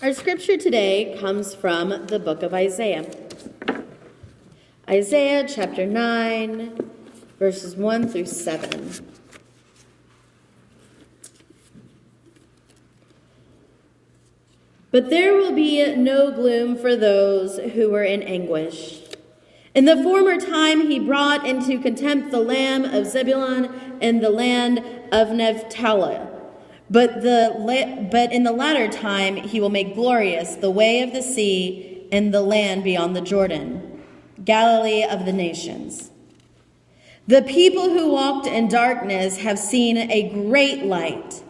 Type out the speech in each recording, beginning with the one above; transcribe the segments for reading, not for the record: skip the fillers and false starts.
Our scripture today comes from the book of Isaiah. Isaiah chapter 9, verses 1 through 7. But there will be no gloom for those who were in anguish. In the former time he brought into contempt the land of Zebulun and the land of Naphtali. But in the latter time he will make glorious the way of the sea and the land beyond the Jordan, Galilee of the nations. The people who walked in darkness have seen a great light.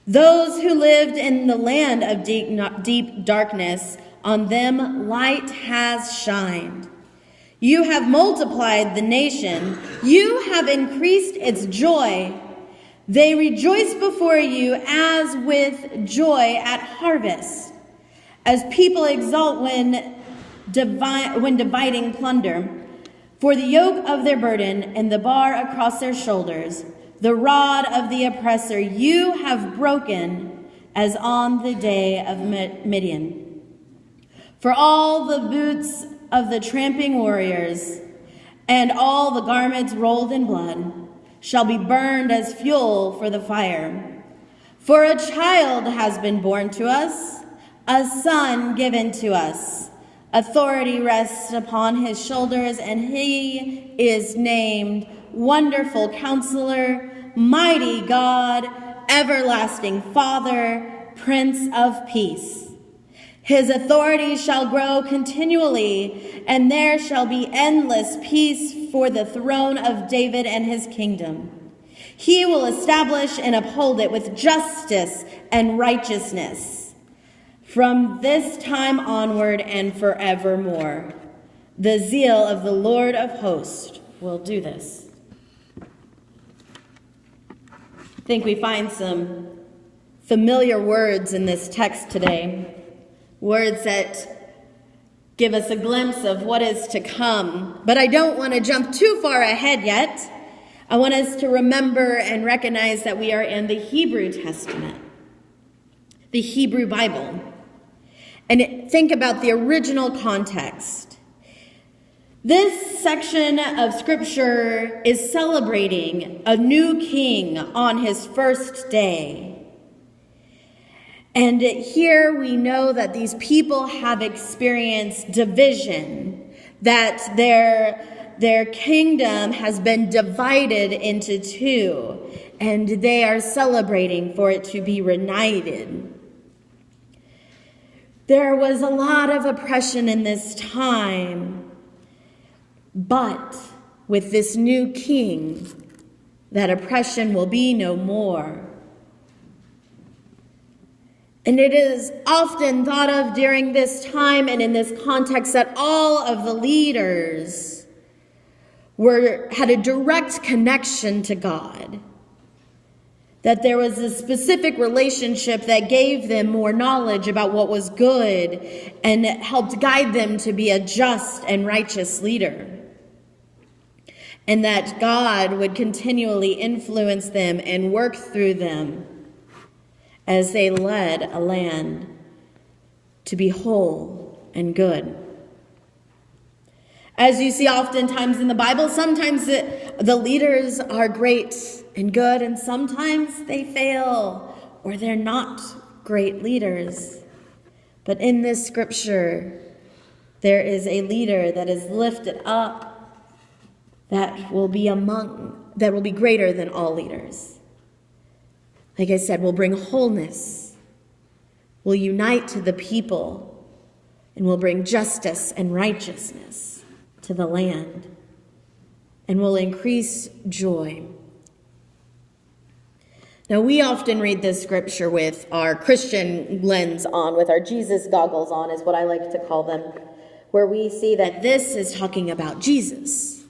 Those who lived in the land of deep darkness, on them light has shined. You have multiplied the nation. You have increased its joy. They rejoice before you as with joy at harvest, as people exult when dividing plunder. For the yoke of their burden and the bar across their shoulders, the rod of the oppressor you have broken, as on the day of Midian. For all the boots of the tramping warriors and all the garments rolled in blood shall be burned as fuel for the fire. For a child has been born to us, a son given to us. Authority rests upon his shoulders, and he is named Wonderful Counselor, Mighty God, Everlasting Father, Prince of Peace. His authority shall grow continually, and there shall be endless peace for the throne of David and his kingdom. He will establish and uphold it with justice and righteousness from this time onward and forevermore. The zeal of the Lord of hosts will do this. I think we find some familiar words in this text today. Words that give us a glimpse of what is to come. But I don't want to jump too far ahead yet. I want us to remember and recognize that we are in the Hebrew Testament, the Hebrew Bible. And think about the original context. This section of Scripture is celebrating a new king on his first day. And here we know that these people have experienced division, that their kingdom has been divided into two, and they are celebrating for it to be reunited. There was a lot of oppression in this time, but with this new king, that oppression will be no more. And it is often thought of during this time and in this context that all of the leaders had a direct connection to God. That there was a specific relationship that gave them more knowledge about what was good and helped guide them to be a just and righteous leader. And that God would continually influence them and work through them as they led a land to be whole and good. As you see oftentimes in the Bible, sometimes the leaders are great and good, and sometimes they fail or they're not great leaders. But in this scripture, there is a leader that is lifted up that will be greater than all leaders. Like I said, will bring wholeness, will unite to the people, and will bring justice and righteousness to the land, and will increase joy. Now, we often read this scripture with our Christian lens on, with our Jesus goggles on, is what I like to call them, where we see that this is talking about Jesus.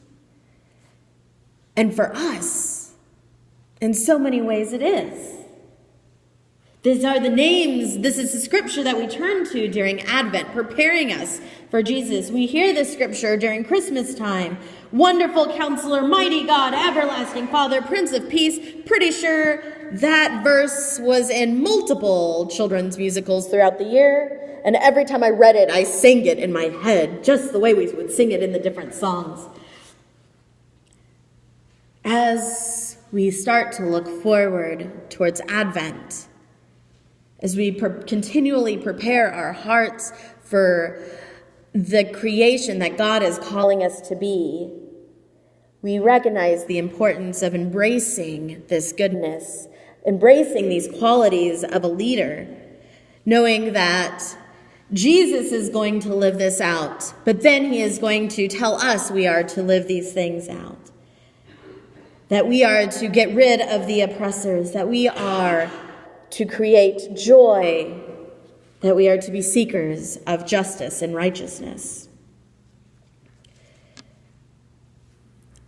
And for us, in so many ways it is. These are the names. This is the scripture that we turn to during Advent, preparing us for Jesus. We hear this scripture during Christmas time. Wonderful Counselor, Mighty God, Everlasting Father, Prince of Peace. Pretty sure that verse was in multiple children's musicals throughout the year. And every time I read it, I sang it in my head, just the way we would sing it in the different songs. As we start to look forward towards Advent, as we continually prepare our hearts for the creation that God is calling us to be, we recognize the importance of embracing this goodness, embracing these qualities of a leader, knowing that Jesus is going to live this out, but then he is going to tell us we are to live these things out, that we are to get rid of the oppressors, that we are to create joy, that we are to be seekers of justice and righteousness.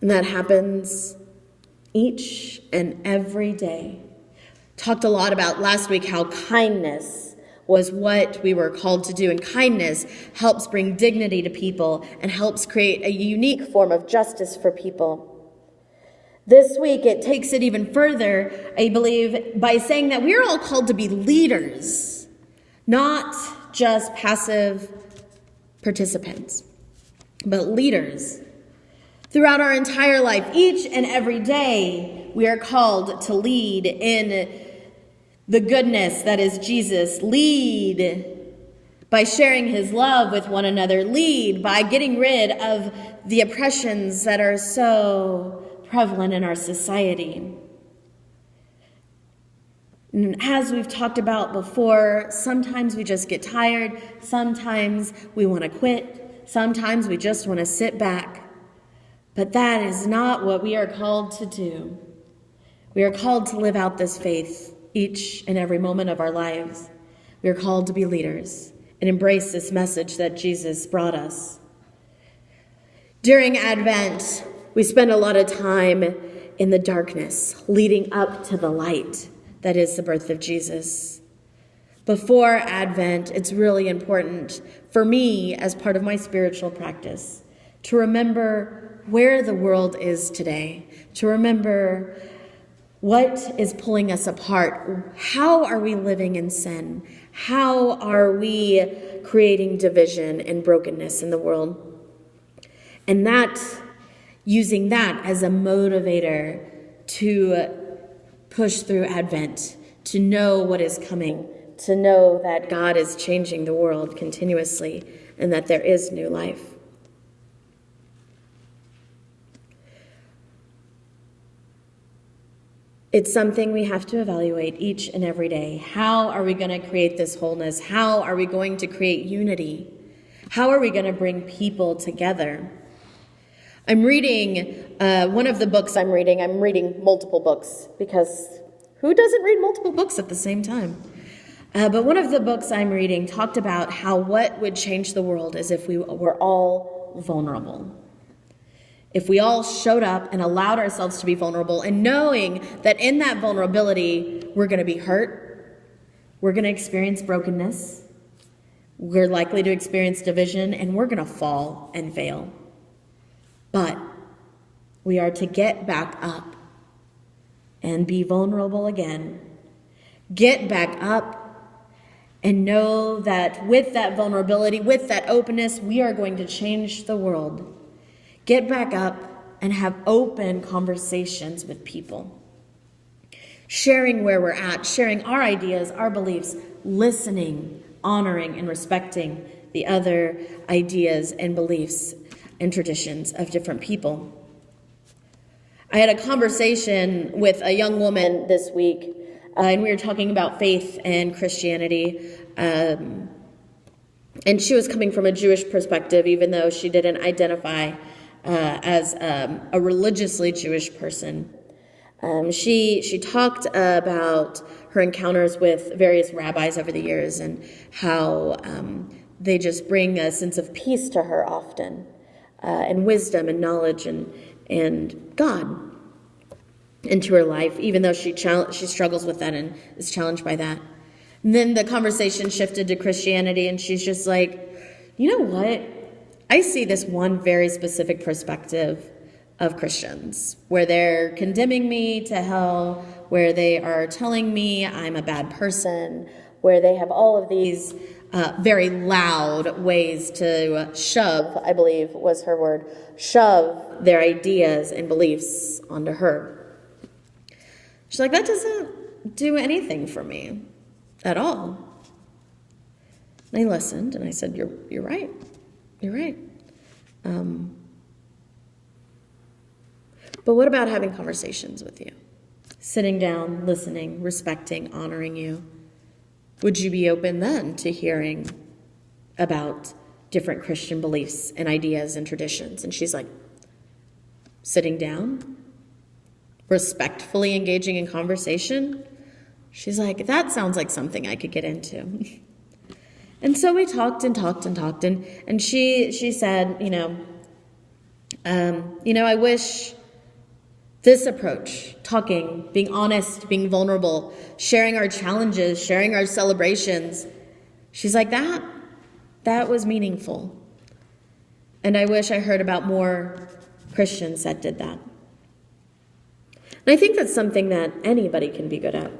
And that happens each and every day. Talked a lot about last week how kindness was what we were called to do. And kindness helps bring dignity to people and helps create a unique form of justice for people. This week, it takes it even further, I believe, by saying that we're all called to be leaders, not just passive participants, but leaders. Throughout our entire life, each and every day, we are called to lead in the goodness that is Jesus. Lead by sharing his love with one another. Lead by getting rid of the oppressions that are so prevalent in our society. And as we've talked about before, sometimes we just get tired. Sometimes we want to quit. Sometimes we just want to sit back. But that is not what we are called to do. We are called to live out this faith each and every moment of our lives. We are called to be leaders and embrace this message that Jesus brought us. During Advent, we spend a lot of time in the darkness, leading up to the light that is the birth of Jesus. Before Advent, it's really important for me, as part of my spiritual practice, to remember where the world is today, to remember what is pulling us apart. How are we living in sin? How are we creating division and brokenness in the world? And using that as a motivator to push through Advent, to know what is coming, to know that God is changing the world continuously and that there is new life. It's something we have to evaluate each and every day. How are we going to create this wholeness? How are we going to create unity? How are we going to bring people together? I'm reading one of the books I'm reading multiple books, because who doesn't read multiple books at the same time? But one of the books I'm reading talked about how what would change the world is if we were all vulnerable. If we all showed up and allowed ourselves to be vulnerable, and knowing that in that vulnerability, we're going to be hurt, we're going to experience brokenness, we're likely to experience division, and we're going to fall and fail. But we are to get back up and be vulnerable again. Get back up and know that with that vulnerability, with that openness, we are going to change the world. Get back up and have open conversations with people. Sharing where we're at, sharing our ideas, our beliefs, listening, honoring, and respecting the other ideas and beliefs and traditions of different people. I had a conversation with a young woman this week, and we were talking about faith and Christianity. And she was coming from a Jewish perspective, even though she didn't identify as a religiously Jewish person. She talked about her encounters with various rabbis over the years and how they just bring a sense of peace to her often, and wisdom and knowledge and God into her life, even though she struggles with that and is challenged by that. And then the conversation shifted to Christianity, and she's just like, you know what? I see this one very specific perspective of Christians, where they're condemning me to hell, where they are telling me I'm a bad person, where they have all of these very loud ways to shove, I believe was her word, shove their ideas and beliefs onto her. She's like, that doesn't do anything for me at all. And I listened and I said, you're right. You're right. But what about having conversations with you? Sitting down, listening, respecting, honoring you. Would you be open then to hearing about different Christian beliefs and ideas and traditions? And she's like, sitting down, respectfully engaging in conversation. She's like, that sounds like something I could get into. And so we talked, and she said, I wish this approach, talking, being honest, being vulnerable, sharing our challenges, sharing our celebrations, she's like, that was meaningful. And I wish I heard about more Christians that did that. And I think that's something that anybody can be good at.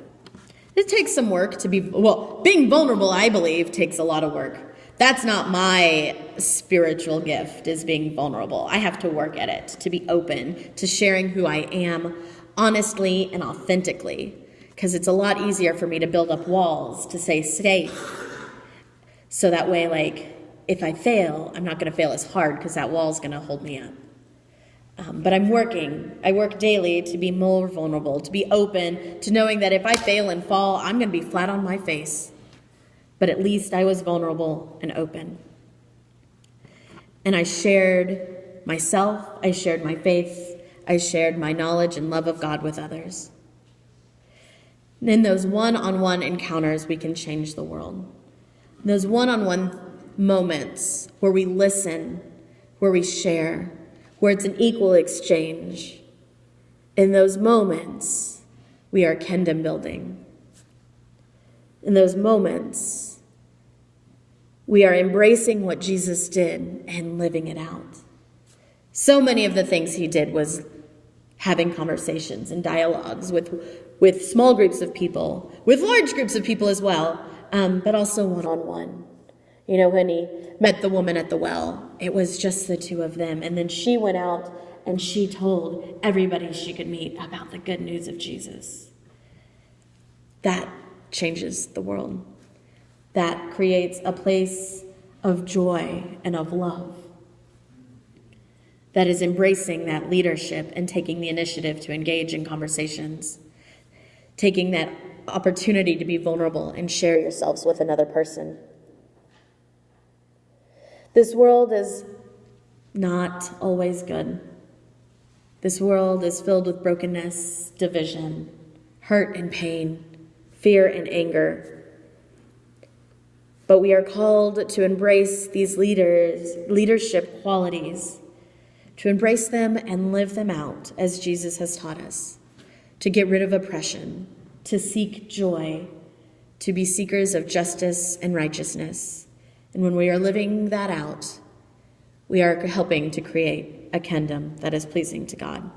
It takes some work to being vulnerable, I believe, takes a lot of work. That's not my spiritual gift, is being vulnerable. I have to work at it, to be open, to sharing who I am honestly and authentically. Because it's a lot easier for me to build up walls, to say safe. So that way, if I fail, I'm not going to fail as hard because that wall's going to hold me up. But I work daily to be more vulnerable, to be open, to knowing that if I fail and fall, I'm going to be flat on my face. But at least I was vulnerable and open. And I shared myself, I shared my faith, I shared my knowledge and love of God with others. And in those one-on-one encounters, we can change the world. In those one-on-one moments where we listen, where we share, where it's an equal exchange. In those moments, we are kingdom building. In those moments, we are embracing what Jesus did and living it out. So many of the things he did was having conversations and dialogues with small groups of people, with large groups of people as well, but also one-on-one. When he met the woman at the well, it was just the two of them. And then she went out and she told everybody she could meet about the good news of Jesus. That changes the world. That creates a place of joy and of love. That is embracing that leadership and taking the initiative to engage in conversations. Taking that opportunity to be vulnerable and share yourselves with another person. This world is not always good. This world is filled with brokenness, division, hurt and pain, fear and anger. But we are called to embrace these leadership qualities, to embrace them and live them out as Jesus has taught us, to get rid of oppression, to seek joy, to be seekers of justice and righteousness. And when we are living that out, we are helping to create a kingdom that is pleasing to God.